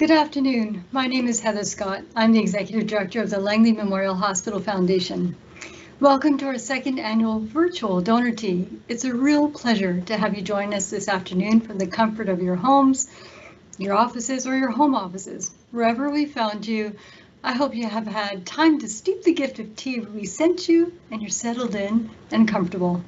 Good afternoon. My name is Heather Scott. I'm the Executive Director of the Langley Memorial Hospital Foundation. Welcome to our second annual virtual donor tea. It's a real pleasure to have you join us this afternoon from the comfort of your homes, your offices, or your home offices. Wherever we found you, I hope you have had time to steep the gift of tea we sent you and you're settled in and comfortable.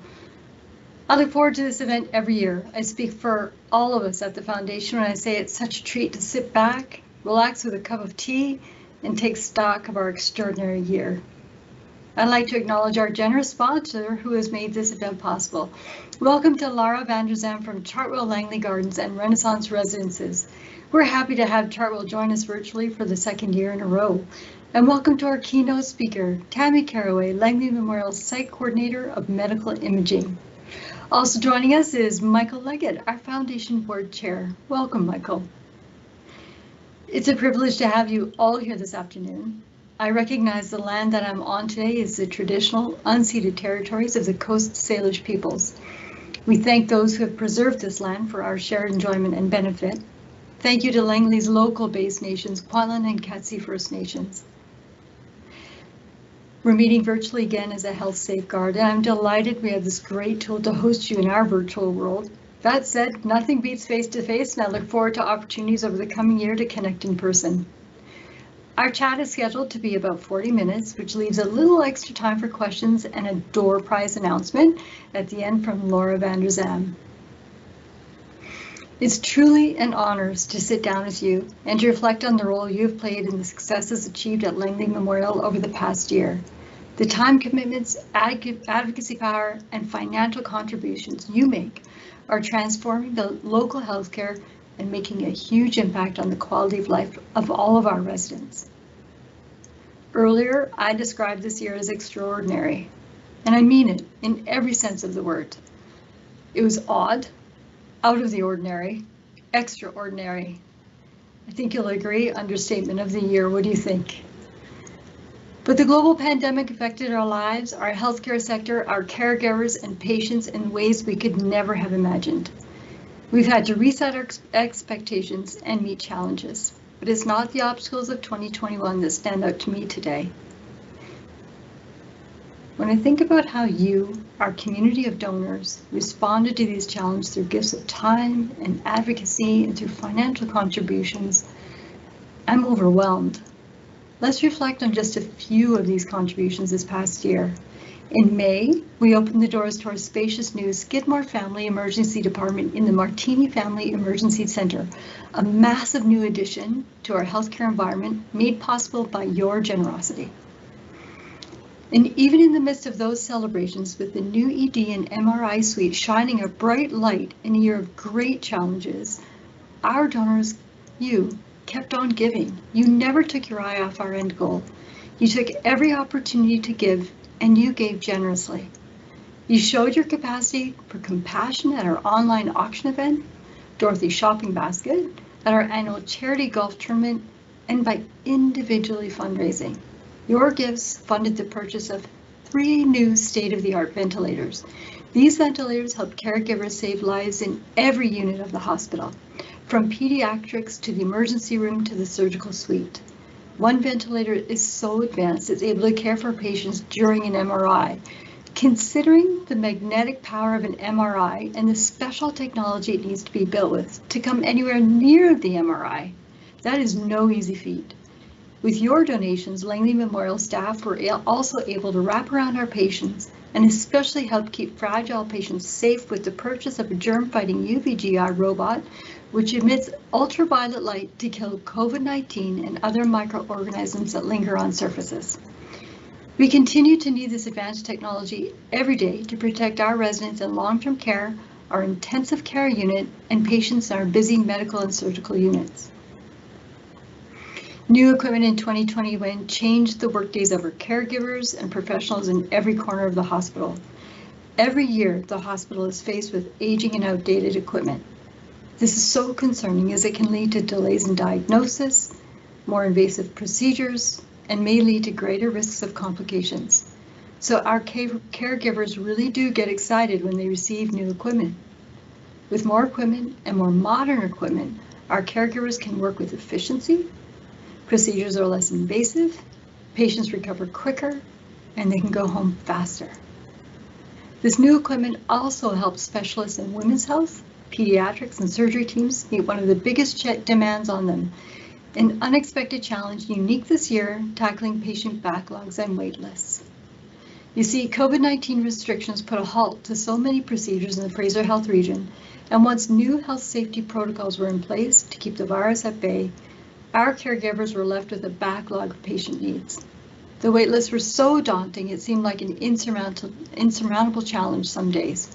I look forward to this event every year. I speak for all of us at the Foundation when I say it's such a treat to sit back, relax with a cup of tea, and take stock of our extraordinary year. I'd like to acknowledge our generous sponsor who has made this event possible. Welcome to Lara van der Zam from Chartwell Langley Gardens and Renaissance Residences. We're happy to have Chartwell join us virtually for the second year in a row. And welcome to our keynote speaker, Tammy Caraway, Langley Memorial Site Coordinator of Medical Imaging. Also joining us is Michael Leggett, our Foundation Board Chair. Welcome, Michael. It's a privilege to have you all here this afternoon. I recognize the land that I'm on today is the traditional unceded territories of the Coast Salish peoples. We thank those who have preserved this land for our shared enjoyment and benefit. Thank you to Langley's local-based nations, Kwantlen and Katzie First Nations. We're meeting virtually again as a health safeguard, and I'm delighted we have this great tool to host you in our virtual world. That said, nothing beats face-to-face, and I look forward to opportunities over the coming year to connect in person. Our chat is scheduled to be about 40 minutes, which leaves a little extra time for questions and a door prize announcement at the end from Lara van der Zam. It's truly an honor to sit down with you and to reflect on the role you've played in the successes achieved at Langley Memorial over the past year. The time commitments, advocacy power, and financial contributions you make are transforming the local healthcare and making a huge impact on the quality of life of all of our residents. Earlier, I described this year as extraordinary, and I mean it in every sense of the word. It was odd, out of the ordinary, extraordinary. I think you'll agree, understatement of the year. What do you think? But the global pandemic affected our lives, our healthcare sector, our caregivers and patients in ways we could never have imagined. We've had to reset our expectations and meet challenges, but it's not the obstacles of 2021 that stand out to me today. When I think about how you, our community of donors, responded to these challenges through gifts of time and advocacy and through financial contributions, I'm overwhelmed. Let's reflect on just a few of these contributions this past year. In May, we opened the doors to our spacious new Skidmore Family Emergency Department in the Martini Family Emergency Center, a massive new addition to our healthcare environment made possible by your generosity. And even in the midst of those celebrations, with the new ED and MRI suite shining a bright light in a year of great challenges, our donors, you, kept on giving. You never took your eye off our end goal. You took every opportunity to give, and you gave generously. You showed your capacity for compassion at our online auction event, Dorothy's Shopping Basket, at our annual charity golf tournament, and by individually fundraising. Your gifts funded the purchase of 3 new state-of-the-art ventilators. These ventilators help caregivers save lives in every unit of the hospital, from pediatrics to the emergency room to the surgical suite. One ventilator is so advanced it's able to care for patients during an MRI. Considering the magnetic power of an MRI and the special technology it needs to be built with to come anywhere near the MRI, that is no easy feat. With your donations, Langley Memorial staff were also able to wrap around our patients and especially help keep fragile patients safe with the purchase of a germ-fighting UV-GI robot, which emits ultraviolet light to kill COVID-19 and other microorganisms that linger on surfaces. We continue to need this advanced technology every day to protect our residents in long-term care, our intensive care unit, and patients in our busy medical and surgical units. New equipment in 2021 changed the workdays of our caregivers and professionals in every corner of the hospital. Every year, the hospital is faced with aging and outdated equipment. This is so concerning as it can lead to delays in diagnosis, more invasive procedures, and may lead to greater risks of complications. So our caregivers really do get excited when they receive new equipment. With more equipment and more modern equipment, Our caregivers can work with efficiency, procedures are less invasive, patients recover quicker, and they can go home faster. This new equipment also helps specialists in women's health, pediatrics, and surgery teams meet one of the biggest demands on them, an unexpected challenge unique this year, tackling patient backlogs and wait lists. You see, COVID-19 restrictions put a halt to so many procedures in the Fraser Health region, and once new health safety protocols were in place to keep the virus at bay, our caregivers were left with a backlog of patient needs. The wait lists were so daunting, it seemed like an insurmountable challenge some days.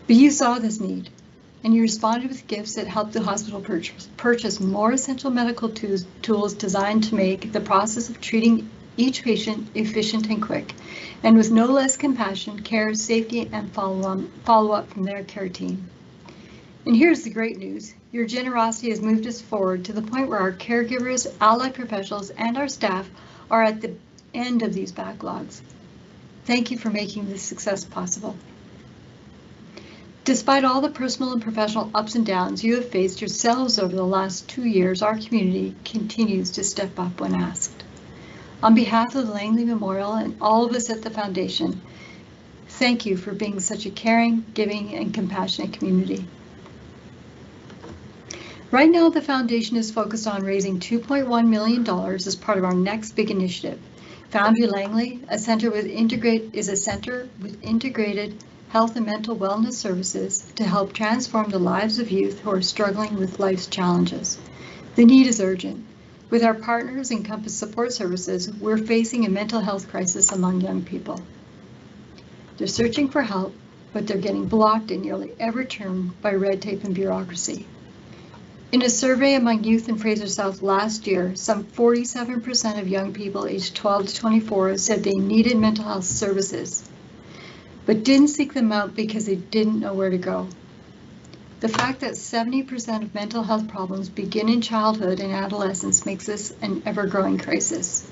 But you saw this need, and you responded with gifts that helped the hospital purchase more essential medical tools designed to make the process of treating each patient efficient and quick, and with no less compassion, care, safety, and follow-up from their care team. And here's the great news. Your generosity has moved us forward to the point where our caregivers, allied professionals, and our staff are at the end of these backlogs. Thank you for making this success possible. Despite all the personal and professional ups and downs you have faced yourselves over the last 2 years, our community continues to step up when asked. On behalf of the Langley Memorial and all of us at the Foundation, thank you for being such a caring, giving, and compassionate community. Right now, the Foundation is focused on raising $2.1 million as part of our next big initiative. Foundry Langley, is a center with integrated health and mental wellness services to help transform the lives of youth who are struggling with life's challenges. The need is urgent. With our partners in Compass Support Services, we're facing a mental health crisis among young people. They're searching for help, but they're getting blocked in nearly every turn by red tape and bureaucracy. In a survey among youth in Fraser South last year, some 47% of young people aged 12 to 24 said they needed mental health services, but didn't seek them out because they didn't know where to go. The fact that 70% of mental health problems begin in childhood and adolescence makes this an ever-growing crisis.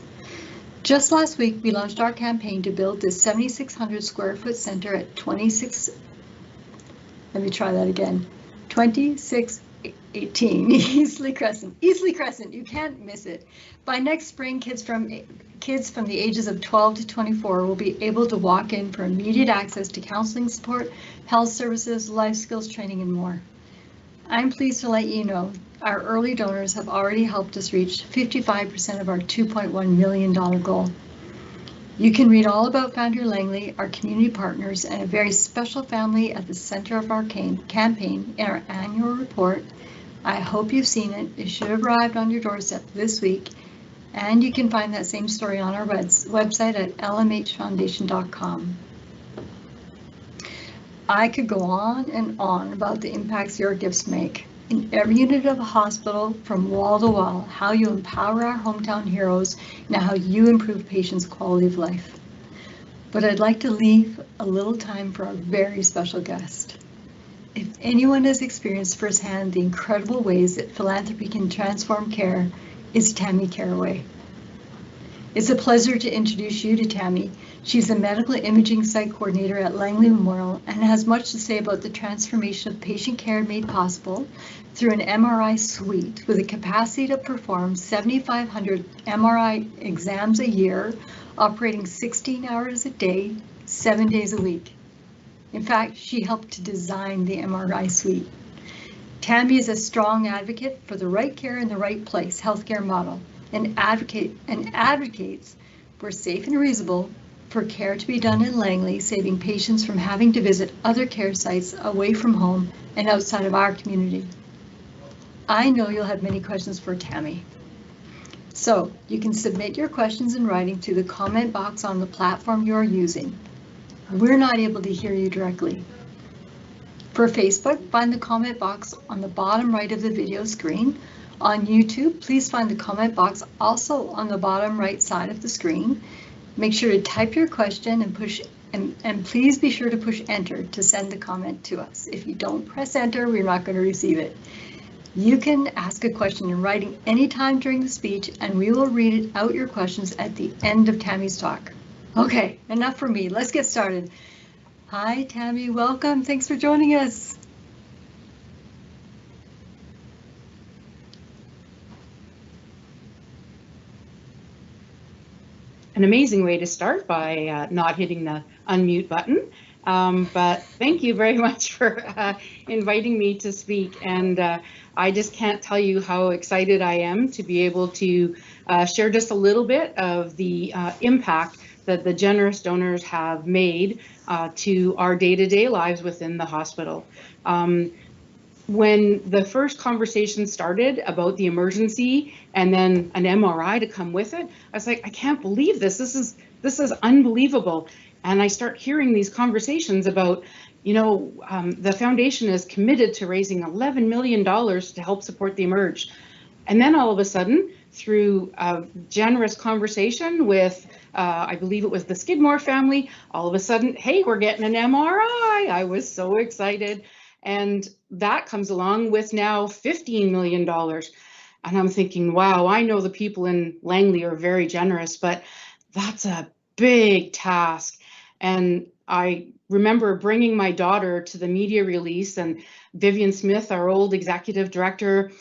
Just last week, we launched our campaign to build this 7,600 square foot center at 2618 Eastleigh Crescent. Eastleigh Crescent, you can't miss it. By next spring, kids from the ages of 12 to 24 will be able to walk in for immediate access to counseling support, health services, life skills training, and more. I'm pleased to let you know our early donors have already helped us reach 55% of our $2.1 million goal. You can read all about Foundry Langley, our community partners, and a very special family at the center of our campaign in our annual report. I hope you've seen it. It should have arrived on your doorstep this week, and you can find that same story on our website at lmhfoundation.com. I could go on and on about the impacts your gifts make. In every unit of a hospital, from wall to wall, how you empower our hometown heroes and how you improve patients' quality of life. But I'd like to leave a little time for our very special guest. If anyone has experienced firsthand the incredible ways that philanthropy can transform care, it's Tammy Caraway. It's a pleasure to introduce you to Tammy. She's a medical imaging site coordinator at Langley Memorial and has much to say about the transformation of patient care made possible through an MRI suite with a capacity to perform 7,500 MRI exams a year, operating 16 hours a day, 7 days a week. In fact, she helped to design the MRI suite. Tammy is a strong advocate for the right care in the right place healthcare model and advocates for safe and reasonable for care to be done in Langley, saving patients from having to visit other care sites away from home and outside of our community. I know you'll have many questions for Tammy. So you can submit your questions in writing to the comment box on the platform you are using. We're not able to hear you directly. For Facebook, find the comment box on the bottom right of the video screen. On YouTube, please find the comment box also on the bottom right side of the screen. Make sure to type your question and please be sure to push enter to send the comment to us. If you don't press enter, we're not going to receive it. You can ask a question in writing anytime during the speech, and we will read out your questions at the end of Tammy's talk. Okay, enough for me. Let's get started. Hi, Tammy. Welcome. Thanks for joining us. an amazing way to start by not hitting the unmute button. But thank you very much for inviting me to speak. And I just can't tell you how excited I am to be able to share just a little bit of the impact that the generous donors have made to our day-to-day lives within the hospital. When the first conversation started about the emergency and then an MRI to come with it, I was like, I can't believe this. This is unbelievable. And I start hearing these conversations about, the foundation is committed to raising $11 million to help support the Emerge. And then all of a sudden, through a generous conversation with, I believe it was the Skidmore family, all of a sudden, hey, we're getting an MRI. I was so excited. And that comes along with now $15 million. And I'm thinking, wow, I know the people in Langley are very generous, but that's a big task. And I remember bringing my daughter to the media release, and Vivian Smith, our old executive director,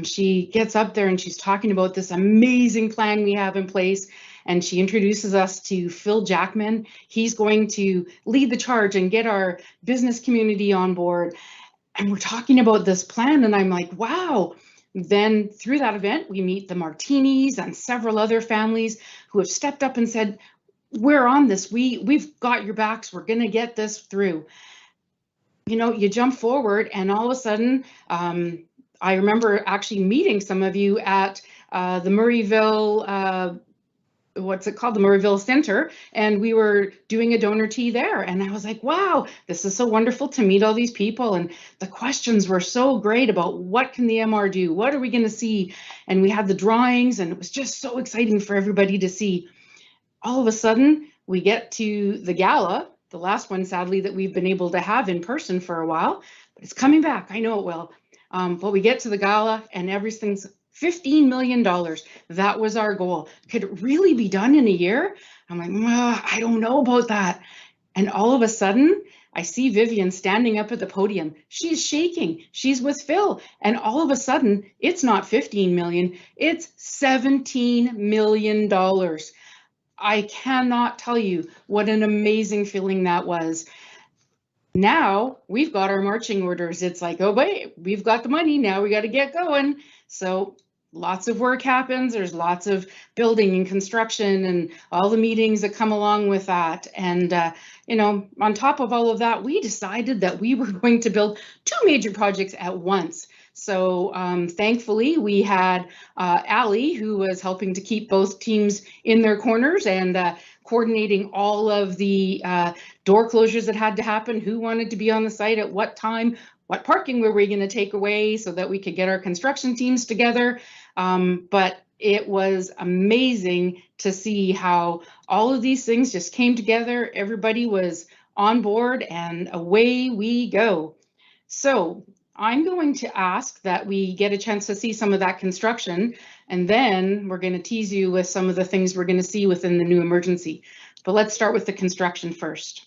she gets up there and she's talking about this amazing plan we have in place. And she introduces us to Phil Jackman. He's going to lead the charge and get our business community on board. And we're talking about this plan, and I'm like, wow. Then through that event, we meet the Martinis and several other families who have stepped up and said, we're on this. We've got your backs. We're going to get this through. You jump forward, and all of a sudden, I remember actually meeting some of you at the Murrayville, what's it called, the Murrayville Center, and we were doing a donor tea there. And I was like, wow, this is so wonderful to meet all these people. And the questions were so great about what can the MR do? What are we going to see? And we had the drawings, and it was just so exciting for everybody to see. All of a sudden, we get to the gala, the last one, sadly, that we've been able to have in person for a while, but it's coming back. I know it will. But we get to the gala, and everything's $15 million. That was our goal. Could it really be done in a year? I'm like, I don't know about that. And all of a sudden, I see Vivian standing up at the podium. She's shaking. She's with Phil. And all of a sudden, it's not 15 million, it's $17 million. I cannot tell you what an amazing feeling that was. Now we've got our marching orders. It's like, oh, wait, we've got the money. Now we got to get going. So lots of work happens. There's lots of building and construction and all the meetings that come along with that. And, on top of all of that, we decided that we were going to build 2 major projects at once. So thankfully, we had Allie, who was helping to keep both teams in their corners and coordinating all of the door closures that had to happen, who wanted to be on the site at what time, what parking were we going to take away so that we could get our construction teams together. But it was amazing to see how all of these things just came together. Everybody was on board, and away we go. So I'm going to ask that we get a chance to see some of that construction, and then we're going to tease you with some of the things we're going to see within the new emergency. But let's start with the construction first.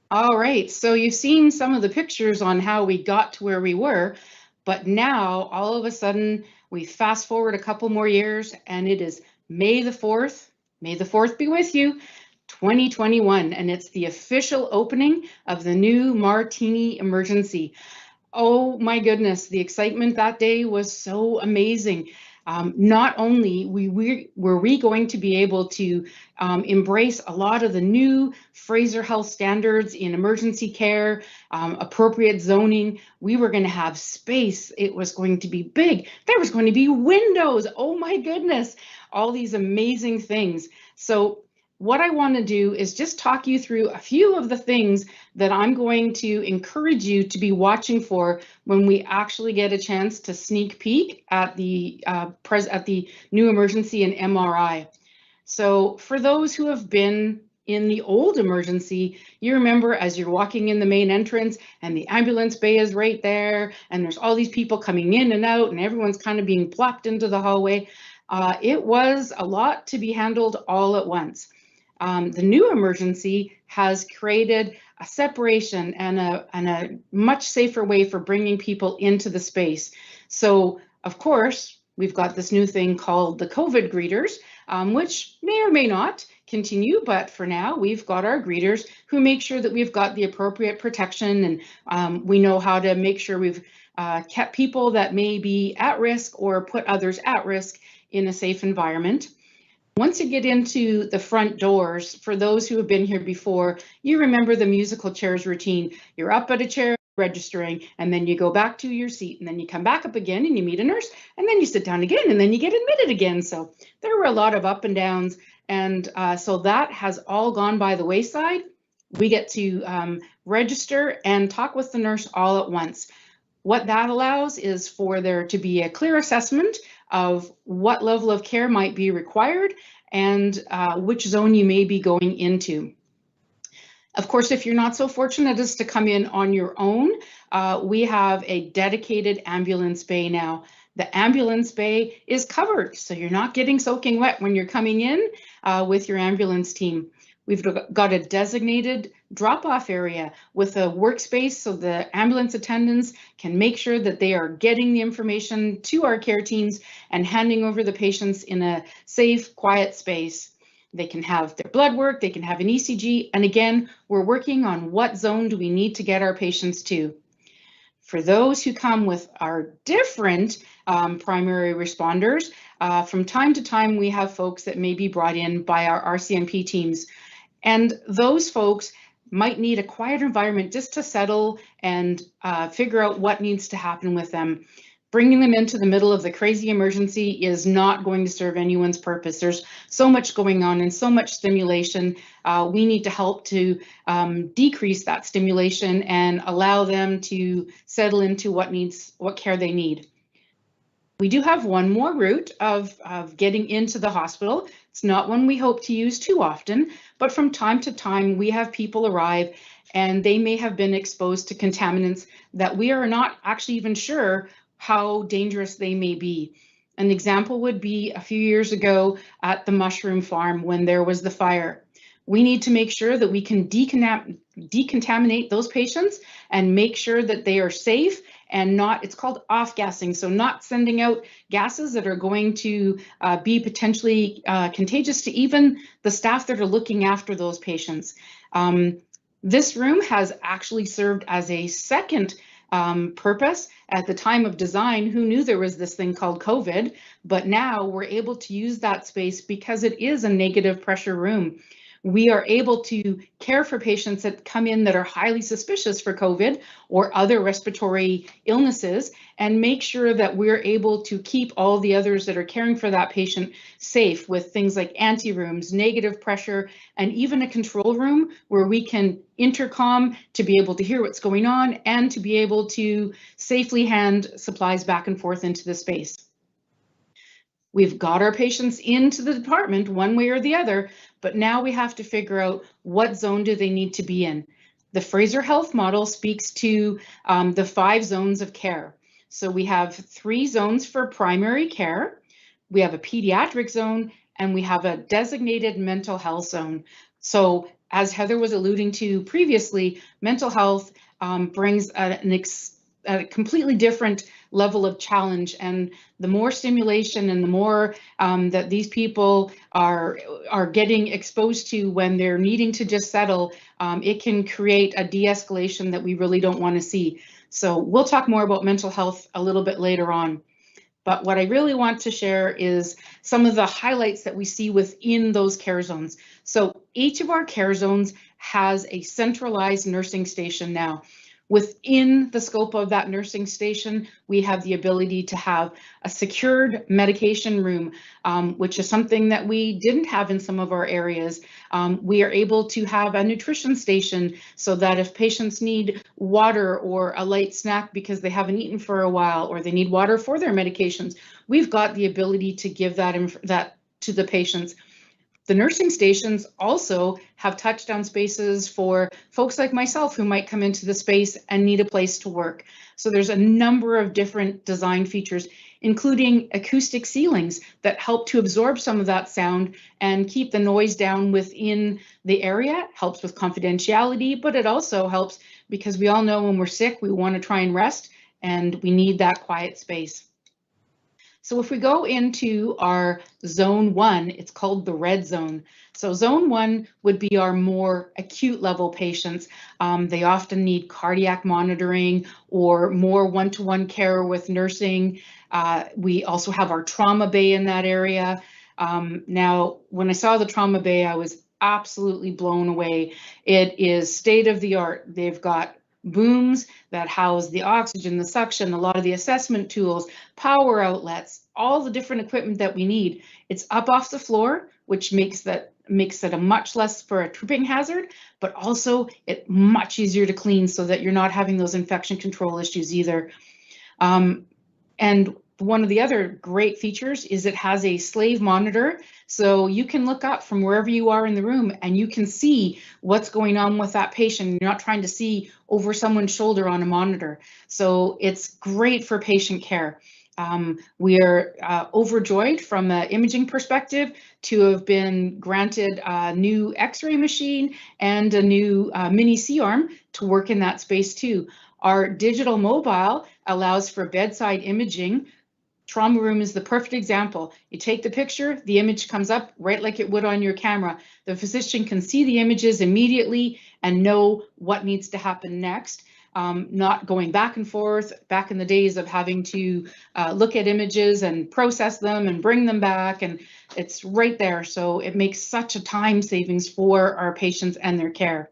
All right, so you've seen some of the pictures on how we got to where we were, but now all of a sudden we fast forward a couple more years, and it is May the 4th. May the 4th be with you, 2021, and it's the official opening of the new Martini Emergency. Oh my goodness, the excitement that day was so amazing. Not only were we going to be able to embrace a lot of the new Fraser Health standards in emergency care, appropriate zoning, we were going to have space. It was going to be big. There was going to be windows. Oh my goodness, all these amazing things. So what I want to do is just talk you through a few of the things that I'm going to encourage you to be watching for when we actually get a chance to sneak peek at the new emergency and MRI. So for those who have been in the old emergency, you remember as you're walking in the main entrance and the ambulance bay is right there and there's all these people coming in and out and everyone's kind of being plopped into the hallway. It was a lot to be handled all at once. The new emergency has created a separation and a much safer way for bringing people into the space. So, of course, we've got this new thing called the COVID greeters, which may or may not continue, but for now, we've got our greeters who make sure that we've got the appropriate protection and we know how to make sure we've kept people that may be at risk or put others at risk in a safe environment. Once you get into the front doors, for those who have been here before, you remember the musical chairs routine. You're up at a chair registering, and then you go back to your seat, and then you come back up again and you meet a nurse, and then you sit down again, and then you get admitted again. So there were a lot of up and downs, and so that has all gone by the wayside. We get to register and talk with the nurse all at once. What that allows is for there to be a clear assessment of what level of care might be required and which zone you may be going into. Of course, if you're not so fortunate as to come in on your own, we have a dedicated ambulance bay now. The ambulance bay is covered, so you're not getting soaking wet when you're coming in with your ambulance team. We've got a designated drop-off area with a workspace so the ambulance attendants can make sure that they are getting the information to our care teams and handing over the patients in a safe, quiet space. They can have their blood work, they can have an ECG, and again, we're working on what zone do we need to get our patients to. For those who come with our different primary responders, from time to time we have folks that may be brought in by our RCMP teams. And those folks might need a quiet environment just to settle and figure out what needs to happen with them. Bringing them into the middle of the crazy emergency is not going to serve anyone's purpose. There's so much going on and so much stimulation. We need to help to decrease that stimulation and allow them to settle into what care they need. We do have one more route of getting into the hospital. It's not one we hope to use too often, but from time to time we have people arrive and they may have been exposed to contaminants that we are not actually even sure how dangerous they may be. An example would be a few years ago at the mushroom farm when there was the fire. We need to make sure that we can decontaminate those patients and make sure that they are safe and not, it's called off-gassing, so not sending out gases that are going to be potentially contagious to even the staff that are looking after those patients. This room has actually served as a second purpose. At the time of design, who knew there was this thing called COVID, but now we're able to use that space because it is a negative pressure room. We are able to care for patients that come in that are highly suspicious for COVID or other respiratory illnesses and make sure that we're able to keep all the others that are caring for that patient safe with things like anterooms, negative pressure, and even a control room where we can intercom to be able to hear what's going on and to be able to safely hand supplies back and forth into the space. We've got our patients into the department one way or the other, but now we have to figure out what zone do they need to be in. The Fraser Health model speaks to the 5 zones of care. So we have 3 zones for primary care, we have a pediatric zone, and we have a designated mental health zone. So as Heather was alluding to previously, mental health brings a completely different level of challenge, and the more stimulation and the more that these people are getting exposed to when they're needing to just settle, it can create a de-escalation that we really don't want to see. So we'll talk more about mental health a little bit later on. But what I really want to share is some of the highlights that we see within those care zones. So each of our care zones has a centralized nursing station now. Within the scope of that nursing station, we have the ability to have a secured medication room, which is something that we didn't have in some of our areas. We are able to have a nutrition station so that if patients need water or a light snack because they haven't eaten for a while, or they need water for their medications, we've got the ability to give that to the patients. The nursing stations also have touchdown spaces for folks like myself who might come into the space and need a place to work. So there's a number of different design features, including acoustic ceilings that help to absorb some of that sound and keep the noise down within the area. Helps with confidentiality, but it also helps because we all know when we're sick, we want to try and rest, and we need that quiet space. So if we go into our zone 1, it's called the red zone. So zone 1 would be our more acute level patients. They often need cardiac monitoring or more one-to-one care with nursing. We also have our trauma bay in that area. Now, when I saw the trauma bay, I was absolutely blown away. It is state of the art. They've got booms that house the oxygen, the suction, a lot of the assessment tools, power outlets, all the different equipment that we need. It's up off the floor, which makes it a much less for a tripping hazard, but also it much easier to clean so that you're not having those infection control issues either. And one of the other great features is it has a slave monitor, so you can look up from wherever you are in the room and you can see what's going on with that patient. You're not trying to see over someone's shoulder on a monitor. So it's great for patient care. We are overjoyed from an imaging perspective to have been granted a new X-ray machine and a new mini C-arm to work in that space too. Our digital mobile allows for bedside imaging. Trauma room is the perfect example. You take the picture, the image comes up right like it would on your camera. The physician can see the images immediately and know what needs to happen next. Not going back and forth, back in the days of having to look at images and process them and bring them back, and it's right there. So it makes such a time savings for our patients and their care.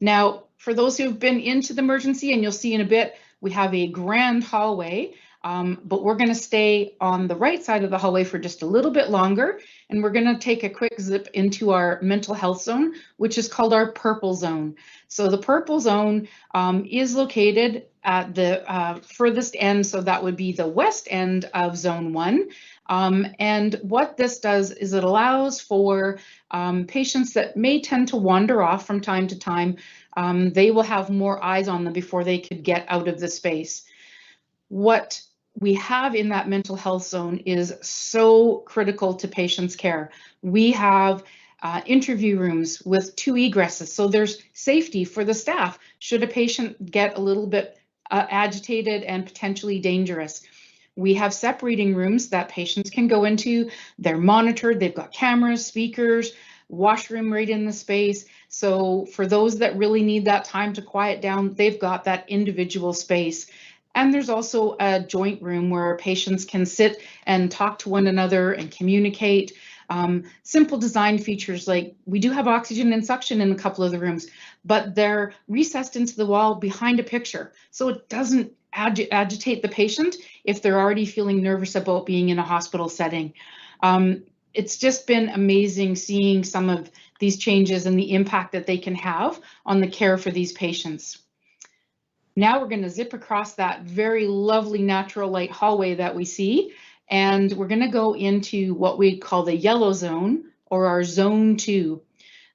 Now, for those who have been into the emergency, and you'll see in a bit, we have a grand hallway, but we're going to stay on the right side of the hallway for just a little bit longer, and we're going to take a quick zip into our mental health zone, which is called our purple zone. So the purple zone is located at the furthest end, so that would be the west end of zone 1. And what this does is it allows for patients that may tend to wander off from time to time. They will have more eyes on them before they could get out of the space. What we have in that mental health zone is so critical to patients' care. We have interview rooms with 2 egresses, so there's safety for the staff should a patient get a little bit agitated and potentially dangerous. We have separating rooms that patients can go into. They're monitored, they've got cameras, speakers, washroom right in the space. So for those that really need that time to quiet down, they've got that individual space. And there's also a joint room where patients can sit and talk to one another and communicate. Simple design features like we do have oxygen and suction in a couple of the rooms, but they're recessed into the wall behind a picture. So it doesn't agitate the patient if they're already feeling nervous about being in a hospital setting. It's just been amazing seeing some of these changes and the impact that they can have on the care for these patients. Now we're going to zip across that very lovely natural light hallway that we see, and we're going to go into what we call the yellow zone, or our zone 2.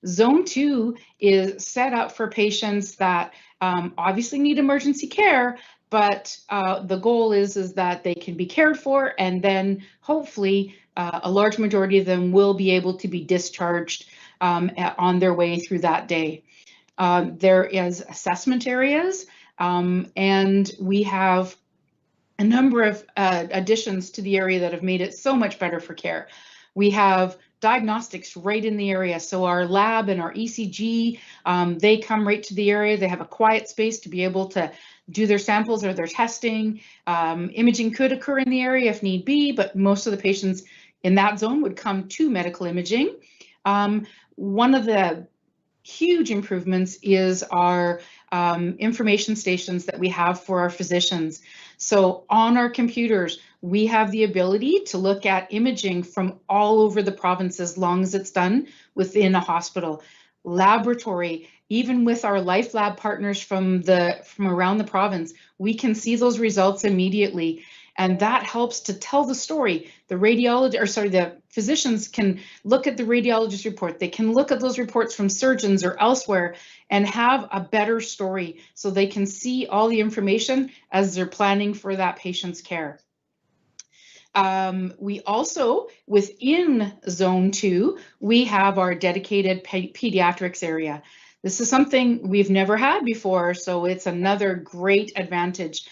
Zone 2 is set up for patients that obviously need emergency care, but the goal is that they can be cared for, and then hopefully a large majority of them will be able to be discharged on their way through that day. There is assessment areas, and we have a number of additions to the area that have made it so much better for care. We have diagnostics right in the area. So our lab and our ECG, they come right to the area. They have a quiet space to be able to do their samples or their testing. Imaging could occur in the area if need be, but most of the patients in that zone would come to medical imaging. One of the huge improvements is our information stations that we have for our physicians. So on our computers, we have the ability to look at imaging from all over the province as long as it's done within a hospital. Laboratory, even with our Life Lab partners from around the province, we can see those results immediately. And that helps to tell the story. The physicians can look at the radiologist report. They can look at those reports from surgeons or elsewhere and have a better story so they can see all the information as they're planning for that patient's care. We also, within Zone 2, we have our dedicated pediatrics area. This is something we've never had before, so it's another great advantage.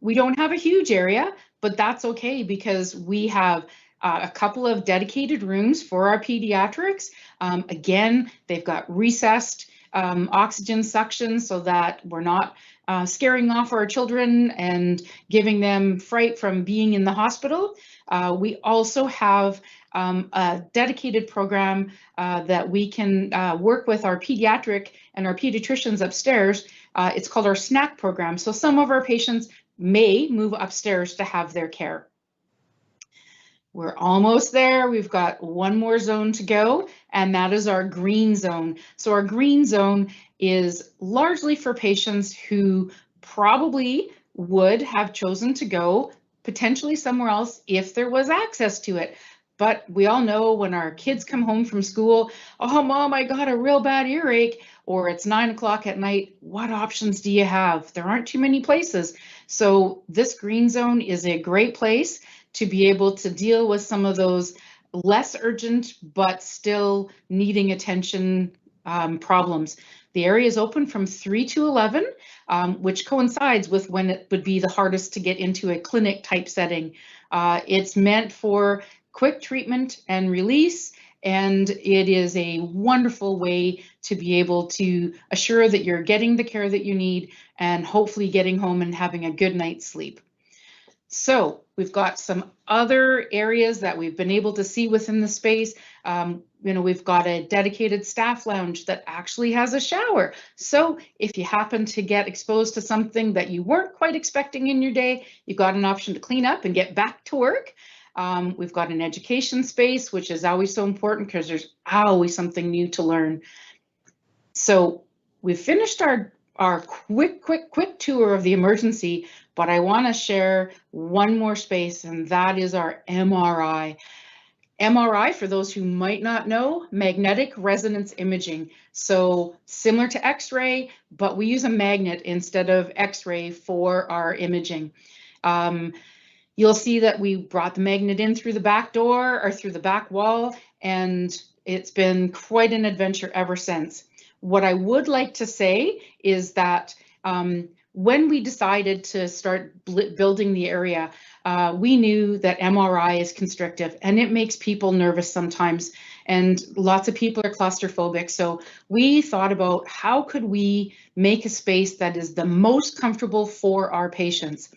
We don't have a huge area, but that's okay because we have a couple of dedicated rooms for our pediatrics. Again, they've got recessed oxygen suction so that we're not scaring off our children and giving them fright from being in the hospital. We also have a dedicated program that we can work with our pediatric and our pediatricians upstairs. It's called our snack program. So some of our patients may move upstairs to have their care. We're almost there. We've got one more zone to go, and that is our green zone. So our green zone is largely for patients who probably would have chosen to go potentially somewhere else if there was access to it. But we all know when our kids come home from school, oh, Mom, I got a real bad earache, or it's 9 o'clock at night, what options do you have? There aren't too many places. So this green zone is a great place to be able to deal with some of those less urgent but still needing attention problems. The area is open from 3 to 11, which coincides with when it would be the hardest to get into a clinic type setting. It's meant for quick treatment and release, and it is a wonderful way to be able to assure that you're getting the care that you need and hopefully getting home and having a good night's sleep. So we've got some other areas that we've been able to see within the space. We've got a dedicated staff lounge that actually has a shower. So if you happen to get exposed to something that you weren't quite expecting in your day, you've got an option to clean up and get back to work. We've got an education space, which is always so important because there's always something new to learn. So we've finished our quick tour of the emergency, but I want to share one more space, and that is our MRI. MRI, for those who might not know, magnetic resonance imaging. So similar to X-ray, but we use a magnet instead of X-ray for our imaging. You'll see that we brought the magnet in through the back door or through the back wall, and it's been quite an adventure ever since. What I would like to say is that when we decided to start building the area, we knew that MRI is constrictive and it makes people nervous sometimes, and lots of people are claustrophobic. So we thought about how could we make a space that is the most comfortable for our patients.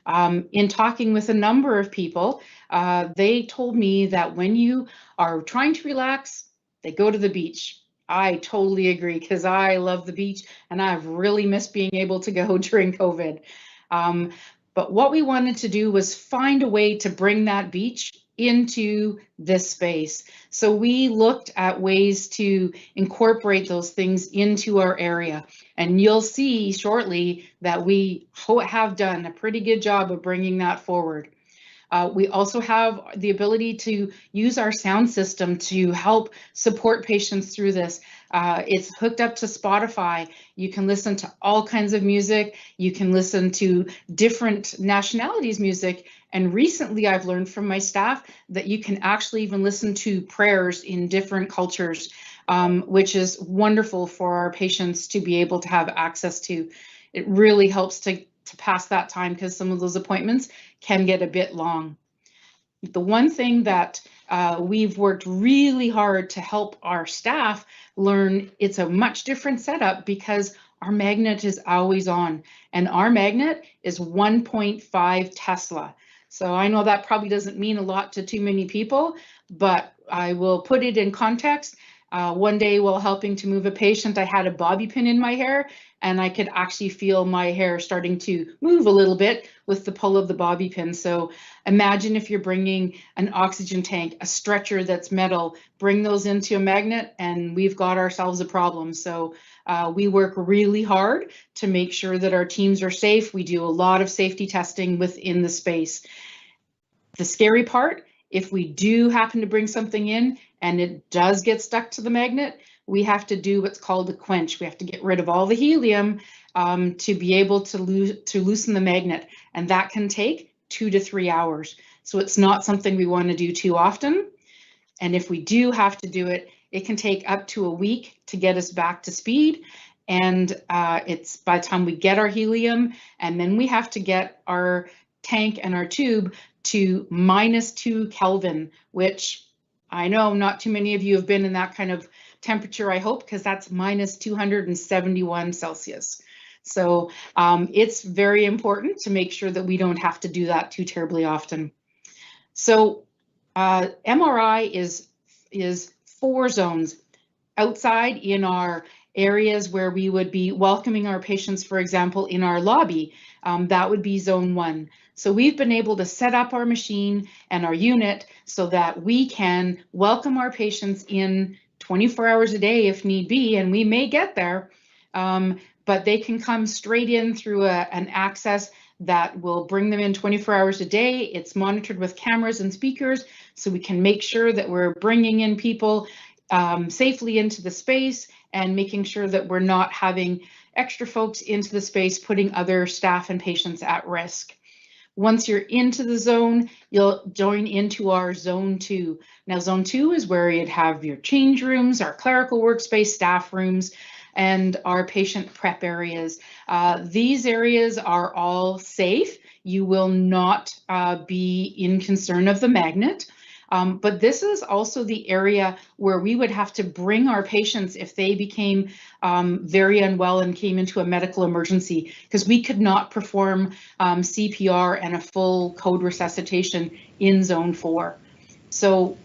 In talking with a number of people, they told me that when you are trying to relax, they go to the beach. I totally agree because I love the beach and I've really missed being able to go during COVID. But what we wanted to do was find a way to bring that beach into this space. So we looked at ways to incorporate those things into our area. And you'll see shortly that we have done a pretty good job of bringing that forward. We also have the ability to use our sound system to help support patients through this. It's hooked up to Spotify. You can listen to all kinds of music. You can listen to different nationalities' music. And recently I've learned from my staff that you can actually even listen to prayers in different cultures, which is wonderful for our patients to be able to have access to. It really helps to pass that time because some of those appointments can get a bit long. The one thing that we've worked really hard to help our staff learn, it's a much different setup because our magnet is always on, and our magnet is 1.5 Tesla. So I know that probably doesn't mean a lot to too many people, but I will put it in context. One day while helping to move a patient, I had a bobby pin in my hair, and I could actually feel my hair starting to move a little bit with the pull of the bobby pin. So imagine if you're bringing an oxygen tank, a stretcher that's metal, bring those into a magnet, and we've got ourselves a problem. So we work really hard to make sure that our teams are safe. We do a lot of safety testing within the space. The scary part, if we do happen to bring something in and it does get stuck to the magnet, we have to do what's called a quench. We have to get rid of all the helium to be able to loosen the magnet, and that can take 2 to 3 hours. So it's not something we want to do too often. And if we do have to do it, it can take up to a week to get us back to speed. And it's by the time we get our helium, and then we have to get our tank and our tube to -2 Kelvin, which I know not too many of you have been in that kind of temperature, I hope, because that's -271 Celsius. So it's very important to make sure that we don't have to do that too terribly often. So MRI is 4 zones. Outside in our areas where we would be welcoming our patients, for example, in our lobby, that would be zone 1. So we've been able to set up our machine and our unit so that we can welcome our patients in 24 hours a day if need be, and we may get there, but they can come straight in through an access that will bring them in 24 hours a day. It's monitored with cameras and speakers, so we can make sure that we're bringing in people safely into the space and making sure that we're not having extra folks into the space putting other staff and patients at risk. Once you're into the zone, you'll join into our zone 2. Now, zone 2 is where you'd have your change rooms, our clerical workspace, staff rooms, and our patient prep areas. These areas are all safe. You will not be in concern of the magnet. But this is also the area where we would have to bring our patients if they became very unwell and came into a medical emergency, because we could not perform CPR and a full code resuscitation in zone 4. So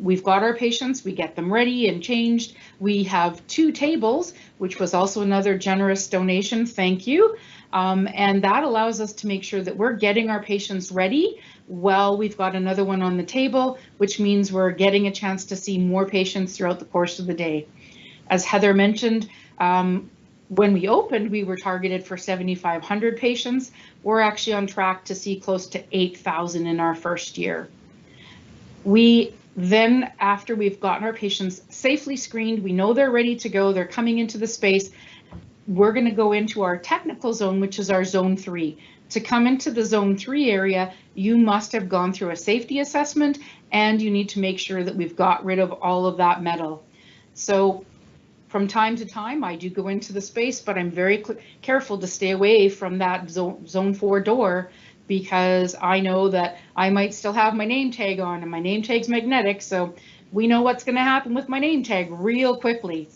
we've got our patients, we get them ready and changed. We have 2 tables, which was also another generous donation, thank you. And that allows us to make sure that we're getting our patients ready. Well, we've got another one on the table, which means we're getting a chance to see more patients throughout the course of the day. As Heather mentioned, when we opened, we were targeted for 7,500 patients. We're actually on track to see close to 8,000 in our first year. We then, after we've gotten our patients safely screened, we know they're ready to go, they're coming into the space, we're going to go into our technical zone, which is our zone 3. To come into the zone 3 area, you must have gone through a safety assessment, and you need to make sure that we've got rid of all of that metal. So from time to time, I do go into the space, but I'm very careful to stay away from that zone 4 door, because I know that I might still have my name tag on, and my name tag's magnetic, so we know what's going to happen with my name tag real quickly.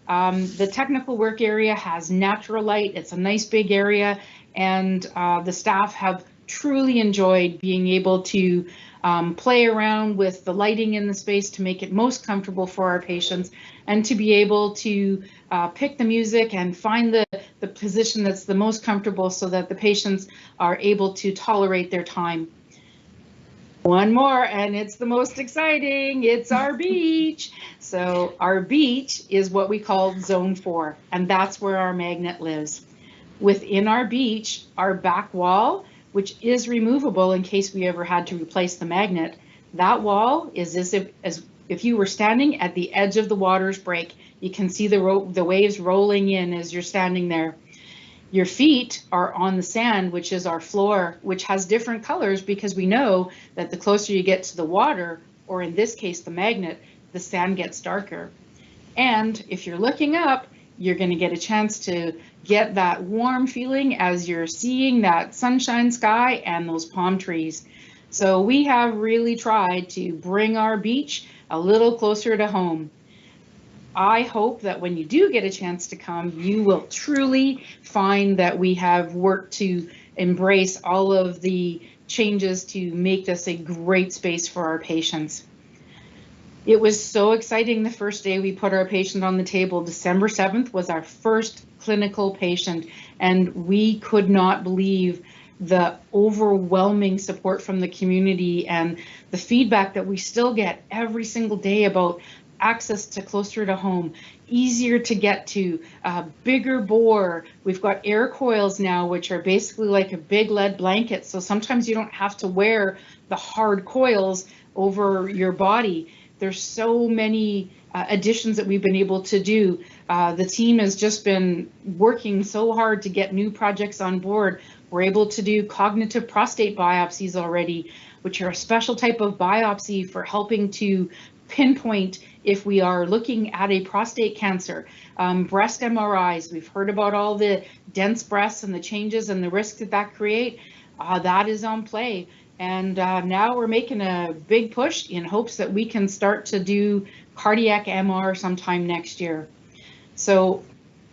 The technical work area has natural light. It's a nice big area, and the staff have truly enjoyed being able to play around with the lighting in the space to make it most comfortable for our patients, and to be able to pick the music and find the position that's the most comfortable so that the patients are able to tolerate their time. One more, and it's the most exciting, it's our beach. So our beach is what we call zone 4, and that's where our magnet lives. Within our beach, our back wall, which is removable in case we ever had to replace the magnet, that wall is as if you were standing at the edge of the water's break. You can see the waves rolling in as you're standing there. Your feet are on the sand, which is our floor, which has different colors because we know that the closer you get to the water, or in this case, the magnet, the sand gets darker. And if you're looking up, you're going to get a chance to get that warm feeling as you're seeing that sunshine sky and those palm trees. So we have really tried to bring our beach a little closer to home. I hope that when you do get a chance to come, you will truly find that we have worked to embrace all of the changes to make this a great space for our patients. It was so exciting the first day we put our patient on the table. December 7th was our first clinical patient, and we could not believe the overwhelming support from the community and the feedback that we still get every single day about access to closer to home, easier to get to, bigger bore. We've got air coils now, which are basically like a big lead blanket. So sometimes you don't have to wear the hard coils over your body. There's so many additions that we've been able to do. The team has just been working so hard to get new projects on board. We're able to do cognitive prostate biopsies already, which are a special type of biopsy for helping to pinpoint if we are looking at a prostate cancer. Breast MRIs, we've heard about all the dense breasts and the changes and the risk that that create. That is on play. And now we're making a big push in hopes that we can start to do cardiac MR sometime next year. So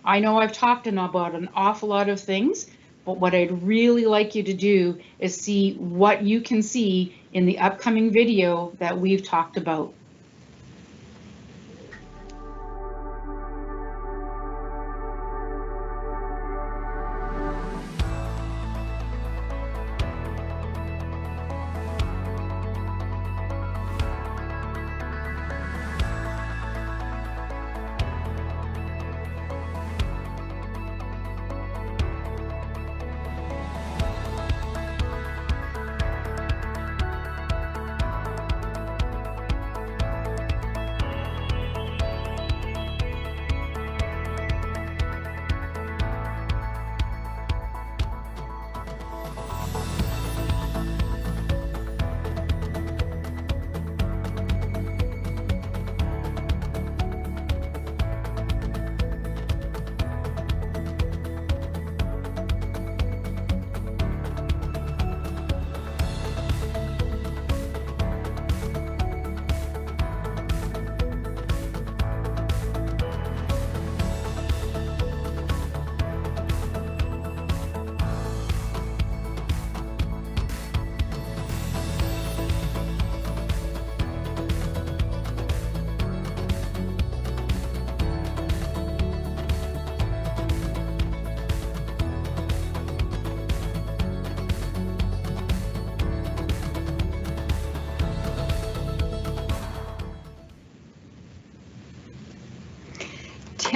I know I've talked about an awful lot of things, but what I'd really like you to do is see what you can see in the upcoming video that we've talked about.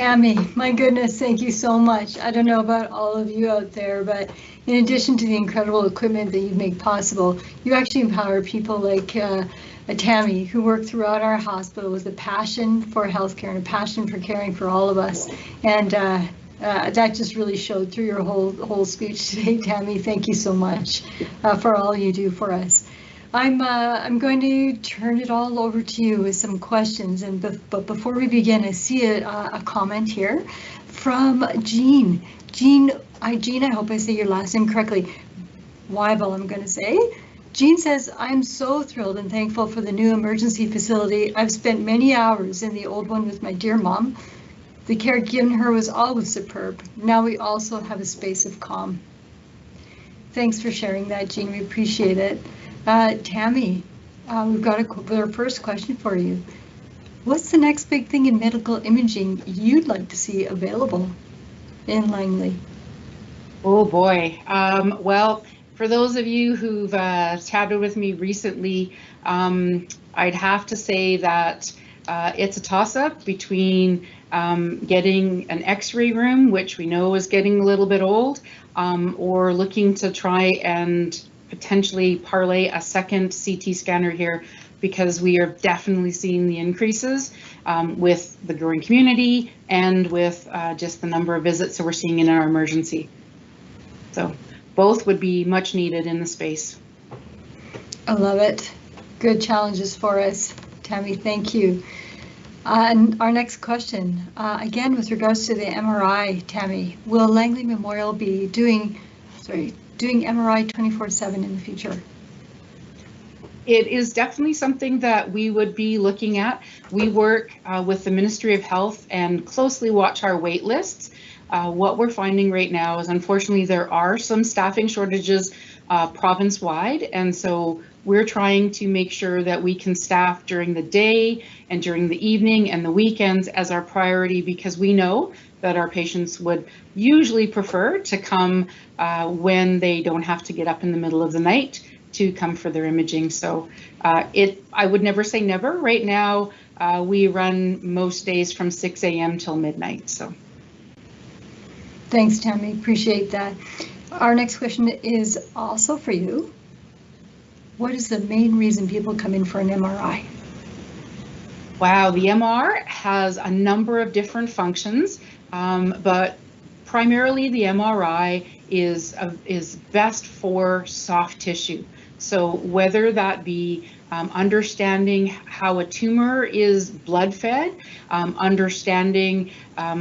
Tammy, my goodness, thank you so much. I don't know about all of you out there, but in addition to the incredible equipment that you make possible, you actually empower people like Tammy, who work throughout our hospital with a passion for healthcare and a passion for caring for all of us. And that just really showed through your whole speech today, Tammy. Thank you so much for all you do for us. I'm going to turn it all over to you with some questions, but before we begin, I see a comment here from Jean. Jean, I hope I say your last name correctly. Weibel, I'm going to say. Jean says, I'm so thrilled and thankful for the new emergency facility. I've spent many hours in the old one with my dear mom. The care given her was always superb. Now we also have a space of calm. Thanks for sharing that, Jean. We appreciate it. Tammy, we've got our first question for you. What's the next big thing in medical imaging you'd like to see available in Langley? Oh boy. Well, for those of you who've chatted with me recently, I'd have to say that it's a toss-up between getting an X-ray room, which we know is getting a little bit old, or looking to try and potentially parlay a second CT scanner here, because we are definitely seeing the increases with the growing community and with just the number of visits that we're seeing in our emergency. So both would be much needed in the space. I love it. Good challenges for us. Tammy, thank you. And our next question, again, with regards to the MRI, Tammy, will Langley Memorial be doing MRI 24/7 in the future? It is definitely something that we would be looking at. We work with the Ministry of Health and closely watch our wait lists. What we're finding right now is, unfortunately, there are some staffing shortages province-wide, and so we're trying to make sure that we can staff during the day and during the evening and the weekends as our priority, because we know that our patients would usually prefer to come when they don't have to get up in the middle of the night to come for their imaging. So I would never say never. Right now, we run most days from 6 a.m. till midnight. So. Thanks, Tammy. Appreciate that. Our next question is also for you. What is the main reason people come in for an MRI? Wow, the MR has a number of different functions, but primarily the MRI is best for soft tissue. So whether that be understanding how a tumor is blood fed, understanding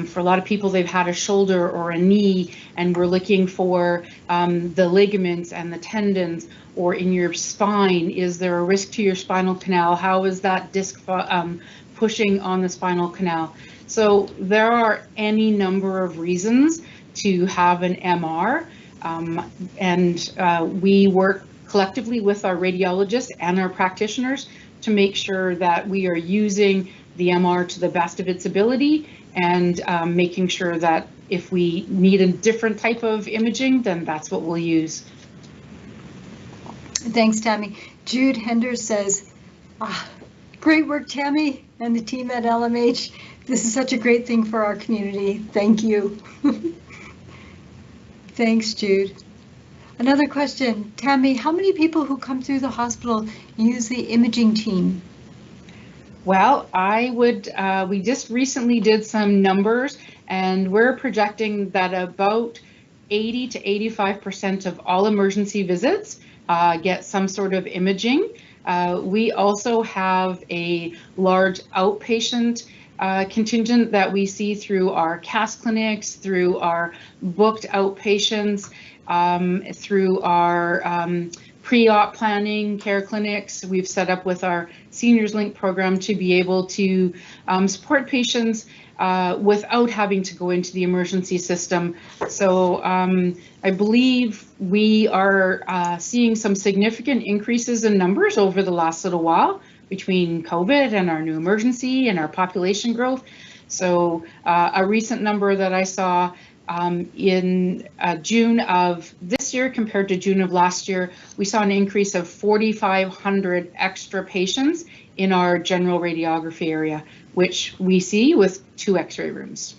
for a lot of people they've had a shoulder or a knee and we're looking for the ligaments and the tendons, or in your spine, is there a risk to your spinal canal? How is that disc pushing on the spinal canal? So there are any number of reasons to have an MR, and we work collectively with our radiologists and our practitioners to make sure that we are using the MR to the best of its ability, and making sure that if we need a different type of imaging, then that's what we'll use. Thanks, Tammy. Jude Henders says, great work, Tammy and the team at LMH. This is such a great thing for our community. Thank you. Thanks, Jude. Another question, Tammy, how many people who come through the hospital use the imaging team? Well, we just recently did some numbers, and we're projecting that about 80 to 85% of all emergency visits get some sort of imaging. We also have a large outpatient contingent that we see through our CAS clinics, through our booked outpatients, through our pre-op planning care clinics. We've set up with our Seniors Link program to be able to support patients without having to go into the emergency system. So I believe we are seeing some significant increases in numbers over the last little while between COVID and our new emergency and our population growth. So a recent number that I saw in June of this year compared to June of last year, we saw an increase of 4,500 extra patients in our general radiography area, which we see with 2 X-ray rooms.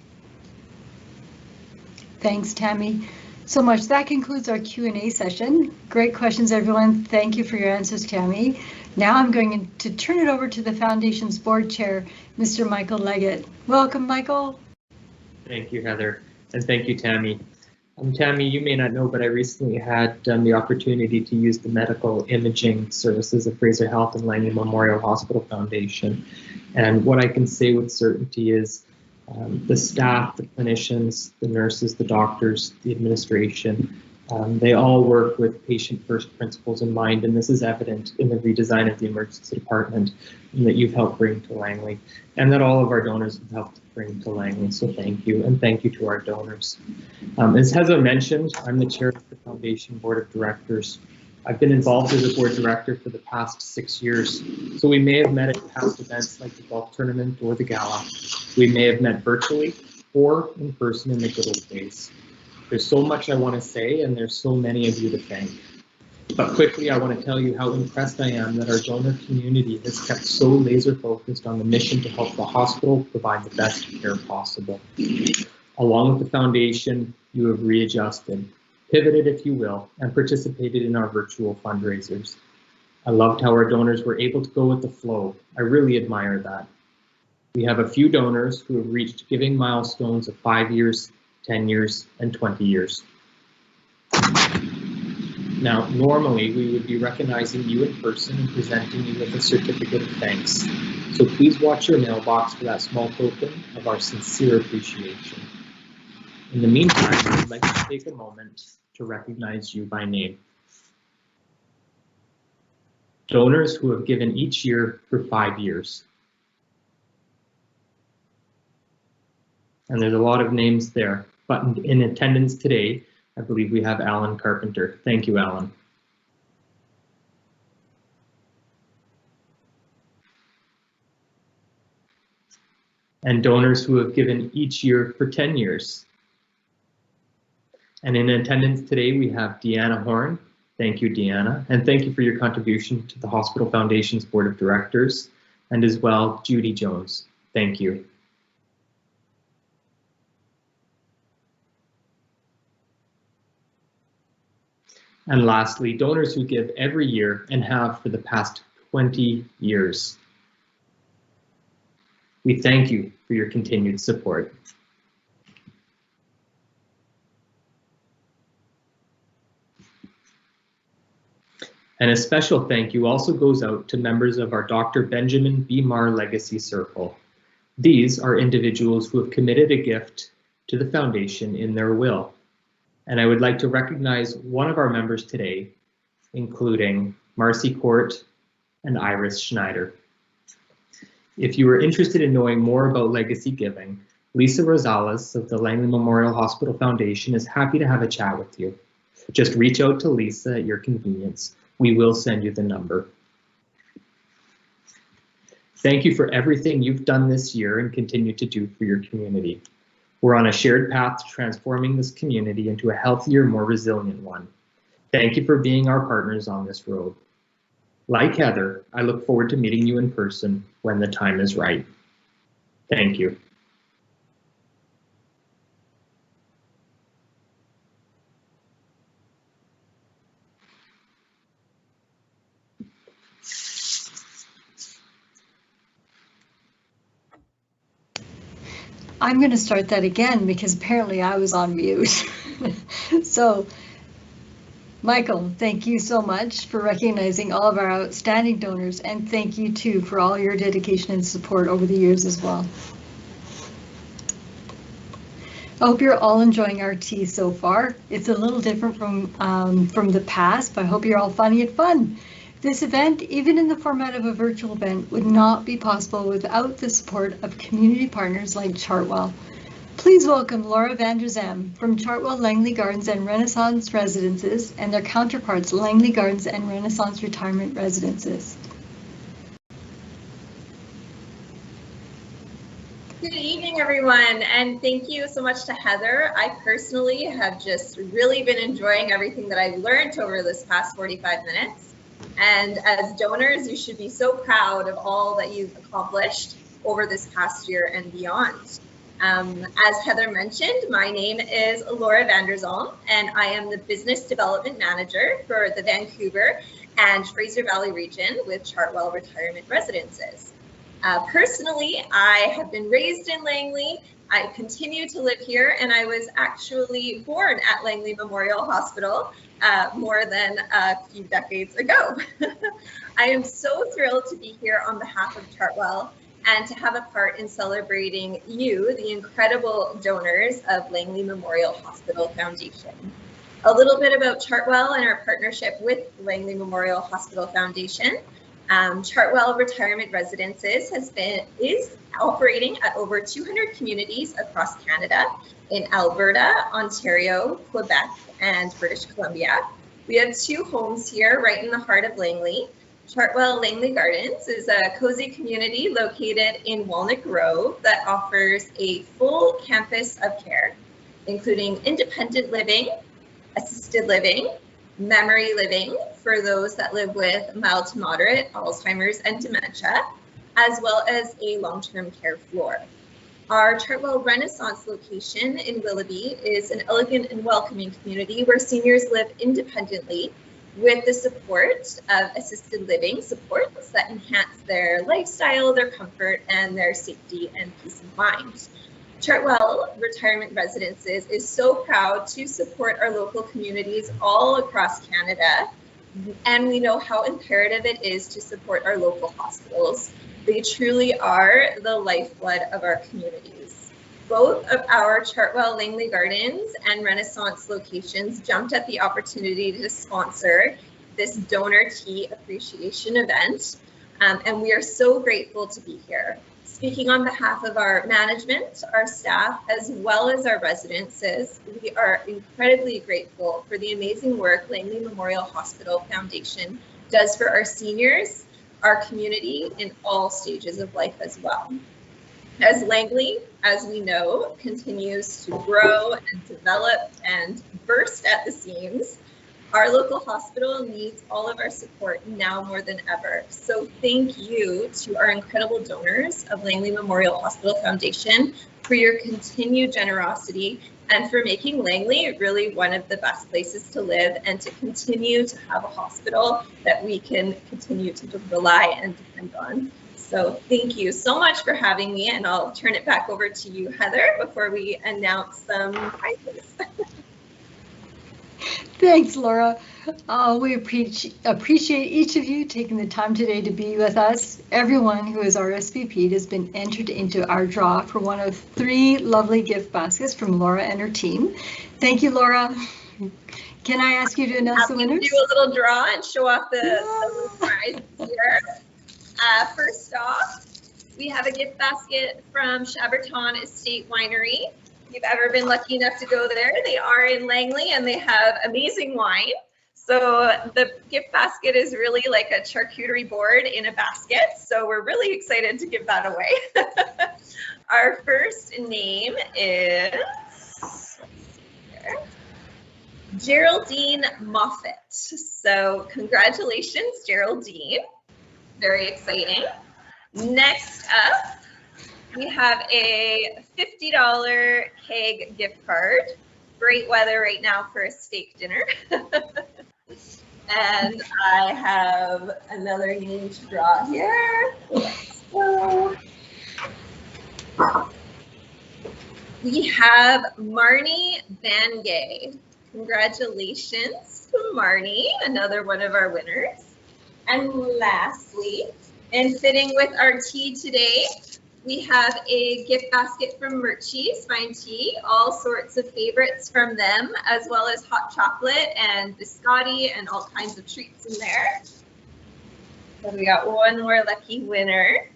Thanks, Tammy, so much. That concludes our Q&A session. Great questions, everyone. Thank you for your answers, Tammy. Now I'm going to turn it over to the Foundation's board chair, Mr. Michael Leggett. Welcome, Michael. Thank you, Heather. And thank you, Tammy. Tammy, you may not know, but I recently had the opportunity to use the medical imaging services of Fraser Health and Langley Memorial Hospital Foundation. And what I can say with certainty is the staff, the clinicians, the nurses, the doctors, the administration, they all work with patient-first principles in mind, and this is evident in the redesign of the emergency department that you've helped bring to Langley, and that all of our donors have helped bring to Langley. So thank you, and thank you to our donors. As Heather mentioned, I'm the chair of the Foundation Board of Directors. I've been involved as a board director for the past 6 years, so we may have met at past events like the golf tournament or the gala. We may have met virtually or in person in the good old days. There's so much I want to say, and there's so many of you to thank. But quickly, I want to tell you how impressed I am that our donor community has kept so laser focused on the mission to help the hospital provide the best care possible. Along with the foundation, you have readjusted, pivoted if you will, and participated in our virtual fundraisers. I loved how our donors were able to go with the flow. I really admire that. We have a few donors who have reached giving milestones of 5 years, 10 years, and 20 years. Now, normally we would be recognizing you in person and presenting you with a certificate of thanks. So please watch your mailbox for that small token of our sincere appreciation. In the meantime, I'd like to take a moment to recognize you by name. Donors who have given each year for 5 years. And there's a lot of names there, but in attendance today, I believe we have Alan Carpenter. Thank you, Alan. and donors who have given each year for 10 years. And in attendance today, we have Deanna Horn. Thank you, Deanna. And thank you for your contribution to the Hospital Foundation's Board of Directors, and as well, Judy Jones. Thank you. And lastly, donors who give every year and have for the past 20 years. We thank you for your continued support. And a special thank you also goes out to members of our Dr. Benjamin B. Marr Legacy Circle. These are individuals who have committed a gift to the foundation in their will. And I would like to recognize one of our members today, including Marcy Court and Iris Schneider. If you are interested in knowing more about legacy giving, Lisa Rosales of the Langley Memorial Hospital Foundation is happy to have a chat with you. Just reach out to Lisa at your convenience. We will send you the number. Thank you for everything you've done this year and continue to do for your community. We're on a shared path to transforming this community into a healthier, more resilient one. Thank you for being our partners on this road. Like Heather, I look forward to meeting you in person when the time is right. Thank you. I'm going to start that again because apparently I was on mute. So, Michael, thank you so much for recognizing all of our outstanding donors, and thank you too for all your dedication and support over the years as well. I hope you're all enjoying our tea so far. It's a little different from the past, but I hope you're all finding it fun. This event, even in the format of a virtual event, would not be possible without the support of community partners like Chartwell. Please welcome Laura van der Zam from Chartwell Langley Gardens and Renaissance Residences and their counterparts Langley Gardens and Renaissance Retirement Residences. Good evening, everyone, and thank you so much to Heather. I personally have just really been enjoying everything that I've learned over this past 45 minutes. And as donors, you should be so proud of all that you've accomplished over this past year and beyond. As Heather mentioned, my name is Laura van der Zalm, and I am the Business Development Manager for the Vancouver and Fraser Valley region with Chartwell Retirement Residences. Personally, I have been raised in Langley. I continue to live here, and I was actually born at Langley Memorial Hospital more than a few decades ago. I am so thrilled to be here on behalf of Chartwell and to have a part in celebrating you, the incredible donors of Langley Memorial Hospital Foundation. A little bit about Chartwell and our partnership with Langley Memorial Hospital Foundation. Chartwell Retirement Residences is operating at over 200 communities across Canada in Alberta, Ontario, Quebec, and British Columbia. We have 2 homes here right in the heart of Langley. Chartwell Langley Gardens is a cozy community located in Walnut Grove that offers a full campus of care, including independent living, assisted living, memory living for those that live with mild to moderate Alzheimer's and dementia, as well as a long-term care floor. Our Chartwell Renaissance location in Willoughby is an elegant and welcoming community where seniors live independently with the support of assisted living supports that enhance their lifestyle, their comfort, and their safety and peace of mind. Chartwell Retirement Residences is so proud to support our local communities all across Canada, and we know how imperative it is to support our local hospitals. They truly are the lifeblood of our communities. Both of our Chartwell Langley Gardens and Renaissance locations jumped at the opportunity to sponsor this donor tea appreciation event, and we are so grateful to be here. Speaking on behalf of our management, our staff, as well as our residences, we are incredibly grateful for the amazing work Langley Memorial Hospital Foundation does for our seniors, our community in all stages of life as well. As Langley, as we know, continues to grow and develop and burst at the seams, our local hospital needs all of our support now more than ever. So thank you to our incredible donors of Langley Memorial Hospital Foundation for your continued generosity and for making Langley really one of the best places to live and to continue to have a hospital that we can continue to rely and depend on. So thank you so much for having me, and I'll turn it back over to you, Heather, before we announce some prizes. Thanks, Laura. We appreciate each of you taking the time today to be with us. Everyone who is RSVP'd has been entered into our draw for one of 3 lovely gift baskets from Laura and her team. Thank you, Laura. Can I ask you to announce the winners? Do a little draw and show off the prizes here. First off, we have a gift basket from Chaberton Estate Winery. If you've ever been lucky enough to go there, they are in Langley and they have amazing wine. So the gift basket is really like a charcuterie board in a basket. So we're really excited to give that away. Our first name is Geraldine Moffat. So congratulations, Geraldine. Very exciting. Next up, we have a $50 keg gift card. Great weather right now for a steak dinner. And I have another name to draw here. Let's go. We have Marnie Bangay. Congratulations to Marnie, another one of our winners. And lastly, and fitting with our tea today, we have a gift basket from Murchie's Fine Tea, all sorts of favorites from them, as well as hot chocolate and biscotti and all kinds of treats in there. So we got one more lucky winner.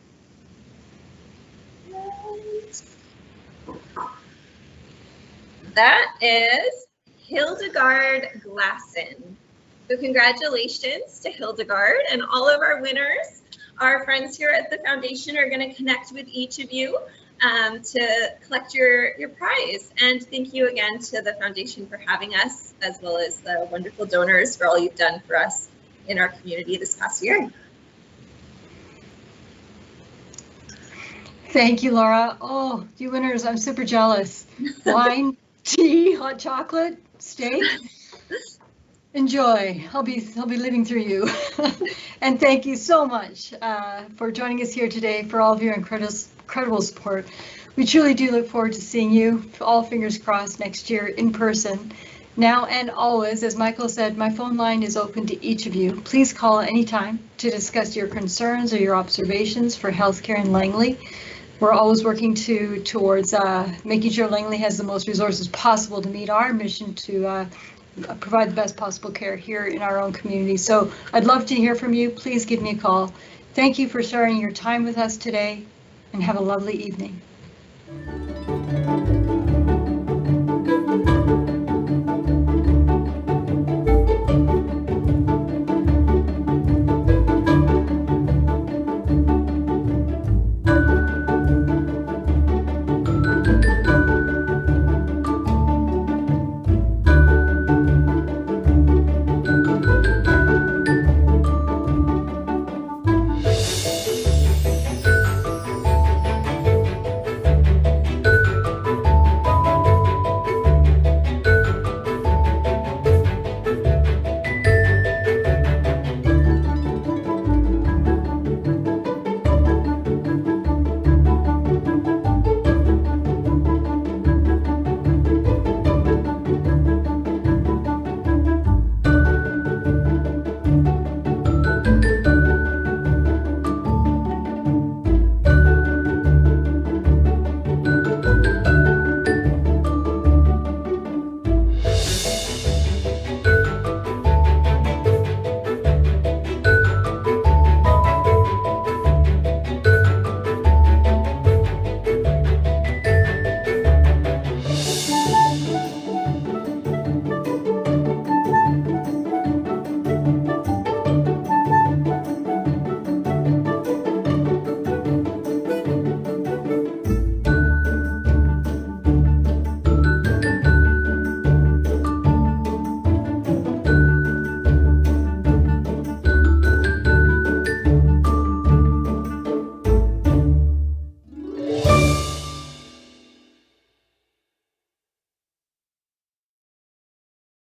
That is Hildegard Glassen. So congratulations to Hildegard, and all of our winners. Our friends here at the foundation are going to connect with each of you to collect your prize. And thank you again to the foundation for having us, as well as the wonderful donors for all you've done for us in our community this past year. Thank you, Laura. Oh, you winners, I'm super jealous. Wine, tea, hot chocolate, steak. Enjoy. I'll be living through you. And thank you so much for joining us here today, for all of your incredible support. We truly do look forward to seeing you, all fingers crossed, next year in person. Now and always, as Michael said, my phone line is open to each of you. Please call anytime to discuss your concerns or your observations for healthcare in Langley. We're always working towards making sure Langley has the most resources possible to meet our mission to provide the best possible care here in our own community. So I'd love to hear from you. Please give me a call. Thank you for sharing your time with us today, and have a lovely evening.